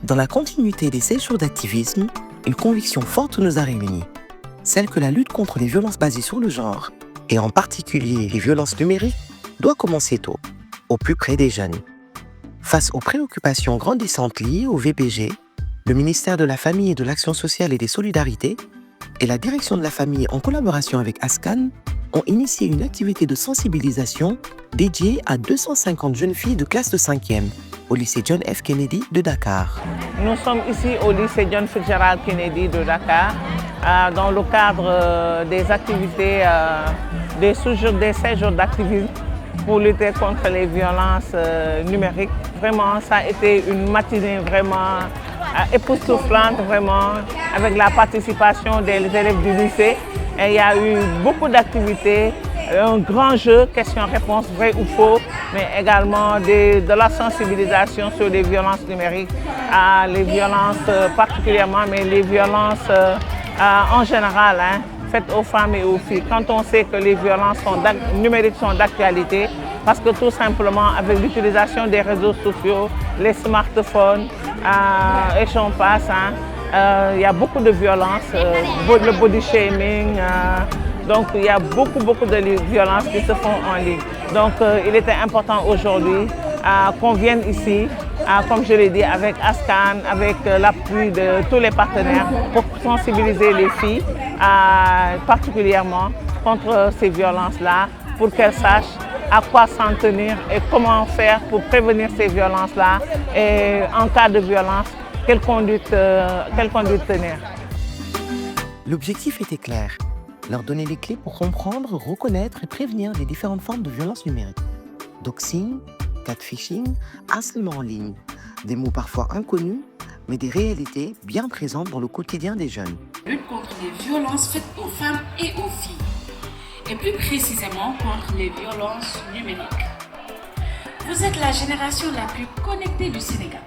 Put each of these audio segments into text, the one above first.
Dans la continuité des 16 jours d'activisme, une conviction forte nous a réunis, celle que la lutte contre les violences basées sur le genre, et en particulier les violences numériques, doit commencer tôt, au plus près des jeunes. Face aux préoccupations grandissantes liées au VBG, le ministère de la Famille et de l'Action sociale et des Solidarités et la Direction de la Famille en collaboration avec ASCAN ont initié une activité de sensibilisation dédiée à 250 jeunes filles de classe de 5e au lycée John F. Kennedy de Dakar. Nous sommes ici au lycée John Fitzgerald Kennedy de Dakar dans le cadre des activités des 16 jours d'activisme pour lutter contre les violences numériques. Vraiment, ça a été une matinée vraiment époustouflante, vraiment, avec la participation des élèves du lycée. Et il y a eu beaucoup d'activités, un grand jeu, questions-réponses, vrai ou faux, mais également de la sensibilisation sur les violences numériques, les violences particulièrement, mais les violences en général, faites aux femmes et aux filles. Quand on sait que les violences numériques sont d'actualité, parce que tout simplement avec l'utilisation des réseaux sociaux, les smartphones, et j'en passe, il y a beaucoup de violences, le body shaming, donc il y a beaucoup de violences qui se font en ligne. Donc il était important aujourd'hui qu'on vienne ici, comme je l'ai dit, avec ASCAN, avec l'appui de tous les partenaires pour sensibiliser les filles, particulièrement contre ces violences-là, pour qu'elles sachent à quoi s'en tenir et comment faire pour prévenir ces violences-là et en cas de violence, quelle conduite tenir. L'objectif était clair, leur donner les clés pour comprendre, reconnaître et prévenir les différentes formes de violences numériques. Doxing, catfishing, harcèlement en ligne, des mots parfois inconnus, mais des réalités bien présentes dans le quotidien des jeunes. Lutte contre les violences faites aux femmes et aux filles, et plus précisément contre les violences numériques. Vous êtes la génération la plus connectée du Sénégal.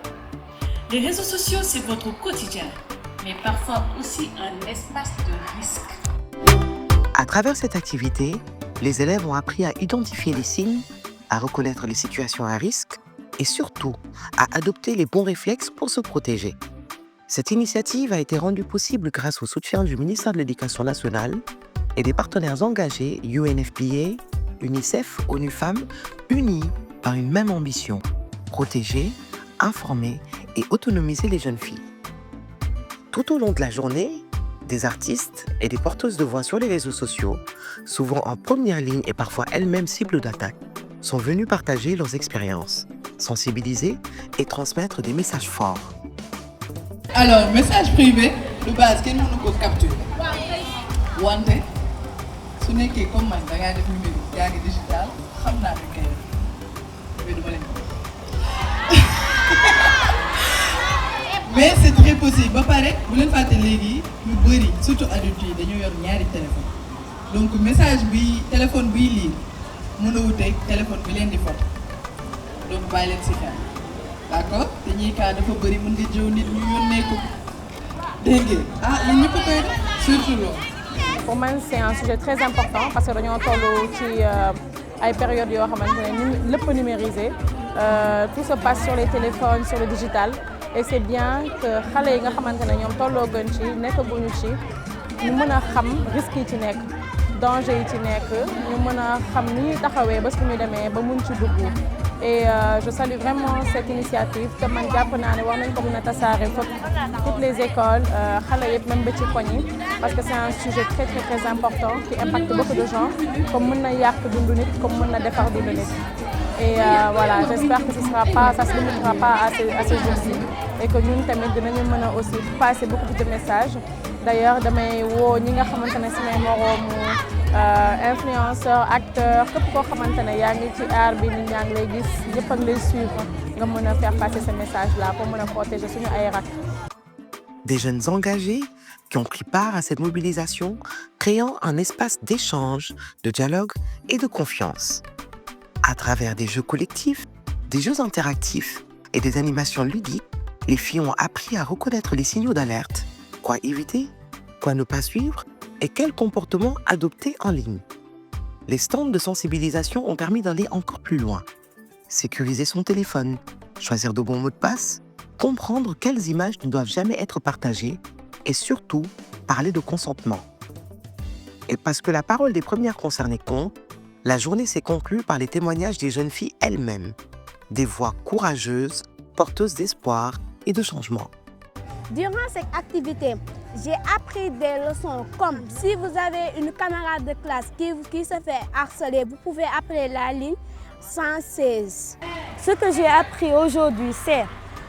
Les réseaux sociaux, c'est votre quotidien, mais parfois aussi un espace de risque. À travers cette activité, les élèves ont appris à identifier les signes, à reconnaître les situations à risque et surtout à adopter les bons réflexes pour se protéger. Cette initiative a été rendue possible grâce au soutien du ministère de l'Éducation nationale et des partenaires engagés UNFPA, UNICEF, ONU Femmes, unis par une même ambition, protéger, informer et autonomiser les jeunes filles. Tout au long de la journée, des artistes et des porteuses de voix sur les réseaux sociaux, souvent en première ligne et parfois elles-mêmes cibles d'attaque, sont venus partager leurs expériences, sensibiliser et transmettre des messages forts. Alors, message privé, de base, kenn mënu ko capturer. Wante, su nekkee comme man da ngaa def numérique yaa ngi digital, xam naa ne kay mais duma leen ko. Mais c'est très possible. Ba pare, bu leen fàtte léegi ñu bëri, surtout adultes yi dañoo yor ñaari téléphone. Donc message bi téléphone bii lii mën a wuteeg téléphone bi leen di photo. Donc bàyyi leen si xel. D'accord? te ñuy kaa dafa bëri mën nga jëw nit ñu yónnee ko. Dégg ngeen yéen ñëpp koy def surtout loolu. Pour moi, c'est un sujet très important parce que dañoo toll ci ay périodes yoo xamante ne lépp numérisé. Tout se passe sur les téléphones, sur le digital. Et c'est bien que xale yi nga xamante ne ñoom tolloo gën ci nekkaguñu ci ñu mën a xam risques yi ci nekk danger yi ci nekk ñu mën a xam ni ñuy taxawee ba suñu demee ba mun ci dugg. Et je salue vraiment cette initiative te man jàpp naa ne war nañ ko mën a tasaare fa toutes les écoles xale yëpp même ba ci koñ yi parce que c'est un sujet très important qui impacte beaucoup de gens comme mën na yàq dundu nit comme mën na defar dundu nit. Et voilà, j'espère que ça se limitera pas à ce jour-ci et que ñun tamit dinañu mën a aussi passer beaucoup de messages. D'ailleurs damay woo ñi nga xamante ne samay moroomu influenceurs, acteurs, képp koo xamante ne yaa ngi ci art bi nit ñaa ngi lay gis ñëpp a ngi lay suivre nga mën a faire passer ce message-là pour mën a protéger suñu ay rak. Des jeunes engagés qui ont pris part à cette mobilisation, créant un espace d'échange, de dialogue et de confiance. À travers des jeux collectifs, des jeux interactifs et des animations ludiques, les filles ont appris à reconnaître les signaux d'alerte, quoi éviter, quoi ne pas suivre et quels comportements adopter en ligne. Les stands de sensibilisation ont permis d'aller encore plus loin. Sécuriser son téléphone, choisir de bons mots de passe, comprendre quelles images ne doivent jamais être partagées et surtout parler de consentement. Et parce que la parole des premières concernées compte, la journée s'est conclue par les témoignages des jeunes filles elles-mêmes, des voix courageuses, porteuses d'espoir et de changement. Durant cette activité, j'ai appris des leçons comme si vous avez une camarade de classe qui se fait harceler, vous pouvez appeler la ligne 116. Ce que j'ai appris aujourd'hui, c'est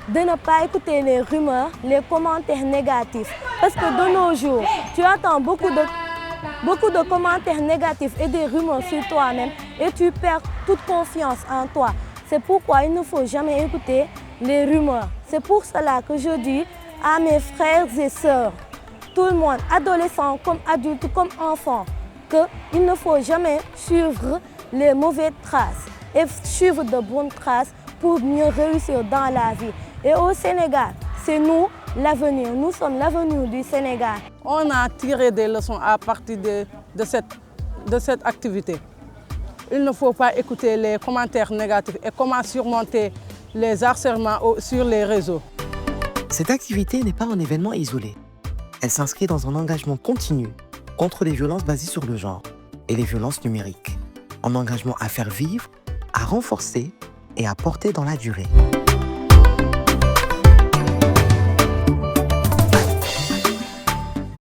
de ne pas écouter les rumeurs, les commentaires négatifs. Parce que de nos jours, tu entends beaucoup de commentaires négatifs et des rumeurs sur toi-même et tu perds toute confiance en toi. C'est pourquoi il ne faut jamais écouter les rumeurs. C'est pour cela que je dis à mes frères et sœurs, tout le monde, adolescents comme adultes, comme enfants, qu'il ne faut jamais suivre les mauvaises traces et suivre de bonnes traces pour mieux réussir dans la vie. Et au Sénégal, c'est nous l'avenir, nous sommes l'avenir du Sénégal. On a tiré des leçons à partir de cette activité. Il ne faut pas écouter les commentaires négatifs et comment surmonter les harcèlements sur les réseaux. Cette activité n'est pas un événement isolé. Elle s'inscrit dans un engagement continu contre les violences basées sur le genre et les violences numériques. Un engagement à faire vivre, à renforcer et à porter dans la durée.